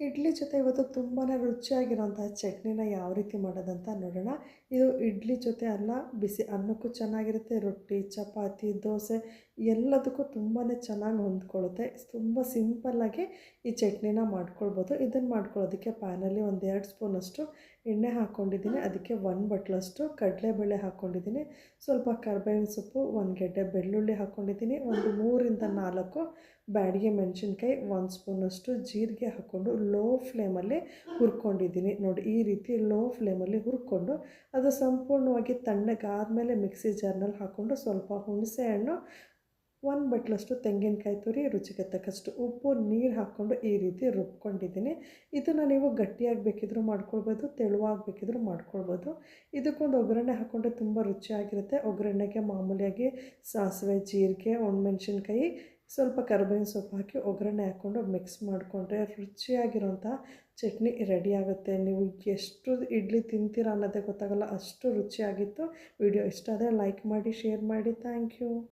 ಇಡ್ಲಿ ಜೊತೆ ಇವತ್ತು ತುಂಬಾ ರುಚಿಯಾಗಿರೋಂಥ ಚಟ್ನಿನ ಯಾವ ರೀತಿ ಮಾಡೋದಂತ ನೋಡೋಣ. ಇದು ಇಡ್ಲಿ ಜೊತೆ ಅಲ್ಲ, ಬಿಸಿ ಅನ್ನಕ್ಕೂ ಚೆನ್ನಾಗಿರುತ್ತೆ. ರೊಟ್ಟಿ, ಚಪಾತಿ, ದೋಸೆ ಎಲ್ಲದಕ್ಕೂ ತುಂಬಾ ಚೆನ್ನಾಗಿ ಹೊಂದ್ಕೊಳ್ಳುತ್ತೆ. ತುಂಬ ಸಿಂಪಲ್ಲಾಗಿ ಈ ಚಟ್ನಿನ ಮಾಡ್ಕೊಳ್ಬೋದು. ಇದನ್ನು ಮಾಡ್ಕೊಳ್ಳೋದಕ್ಕೆ ಪ್ಯಾನಲ್ಲಿ ಒಂದು 2 ಸ್ಪೂನಷ್ಟು ಎಣ್ಣೆ ಹಾಕ್ಕೊಂಡಿದ್ದೀನಿ. ಅದಕ್ಕೆ 1 ಬಟ್ಲಷ್ಟು ಕಡಲೆಬೇಳೆ ಹಾಕ್ಕೊಂಡಿದ್ದೀನಿ. ಸ್ವಲ್ಪ ಕರಿಬೇವಿನ ಸೊಪ್ಪು, 1 ಗೆಡ್ಡೆ ಬೆಳ್ಳುಳ್ಳಿ ಹಾಕ್ಕೊಂಡಿದ್ದೀನಿ. ಒಂದು 3ರಿಂದ 4 ಬ್ಯಾಡಗಿ ಮೆಣಸಿನ್ಕಾಯಿ, 1 ಸ್ಪೂನಷ್ಟು ಜೀರಿಗೆ ಹಾಕ್ಕೊಂಡು ಲೋ ಫ್ಲೇಮಲ್ಲಿ ಹುರ್ಕೊಂಡಿದ್ದೀನಿ. ನೋಡಿ, ಈ ರೀತಿ ಲೋ ಫ್ಲೇಮಲ್ಲಿ ಹುರ್ಕೊಂಡು ಅದು ಸಂಪೂರ್ಣವಾಗಿ ತಣ್ಣಗಾದಮೇಲೆ ಮಿಕ್ಸಿ ಜಾರ್ನಲ್ಲಿ ಹಾಕ್ಕೊಂಡು ಸ್ವಲ್ಪ ಹುಣಸೆ ಹಣ್ಣು, 1 ಬಟ್ಲಷ್ಟು ತೆಂಗಿನಕಾಯಿ ತುರಿ, ರುಚಿಗೆ ತಕ್ಕಷ್ಟು ಉಪ್ಪು, ನೀರು ಹಾಕ್ಕೊಂಡು ಈ ರೀತಿ ರುಬ್ಕೊಂಡಿದ್ದೀನಿ. ಇದನ್ನು ನೀವು ಗಟ್ಟಿಯಾಗಿ ಬೇಕಿದ್ರೂ ಮಾಡ್ಕೊಳ್ಬೋದು, ತೆಳುವಾಗಿ ಬೇಕಿದ್ರೂ ಮಾಡ್ಕೊಳ್ಬೋದು. ಇದಕ್ಕೊಂದು ಒಗ್ಗರಣೆ ಹಾಕ್ಕೊಂಡ್ರೆ ತುಂಬ ರುಚಿಯಾಗಿರುತ್ತೆ. ಒಗ್ಗರಣೆಗೆ ಮಾಮೂಲಿಯಾಗಿ ಸಾಸಿವೆ, ಜೀರಿಗೆ, ಒಣಮೆಣ್ಸಿನ್ಕಾಯಿ, ಸ್ವಲ್ಪ ಕರಿಬೇವಿನ ಸೊಪ್ಪು ಹಾಕಿ ಒಗ್ಗರಣೆ ಹಾಕ್ಕೊಂಡು ಮಿಕ್ಸ್ ಮಾಡಿಕೊಂಡ್ರೆ ರುಚಿಯಾಗಿರೋಂಥ ಚಟ್ನಿ ರೆಡಿಯಾಗುತ್ತೆ. ನೀವು ಎಷ್ಟು ಇಡ್ಲಿ ತಿಂತೀರ ಅನ್ನೋದೇ ಗೊತ್ತಾಗಲ್ಲ, ಅಷ್ಟು ರುಚಿಯಾಗಿತ್ತು. ವಿಡಿಯೋ ಇಷ್ಟ ಆದರೆ ಲೈಕ್ ಮಾಡಿ, ಶೇರ್ ಮಾಡಿ. Thank you.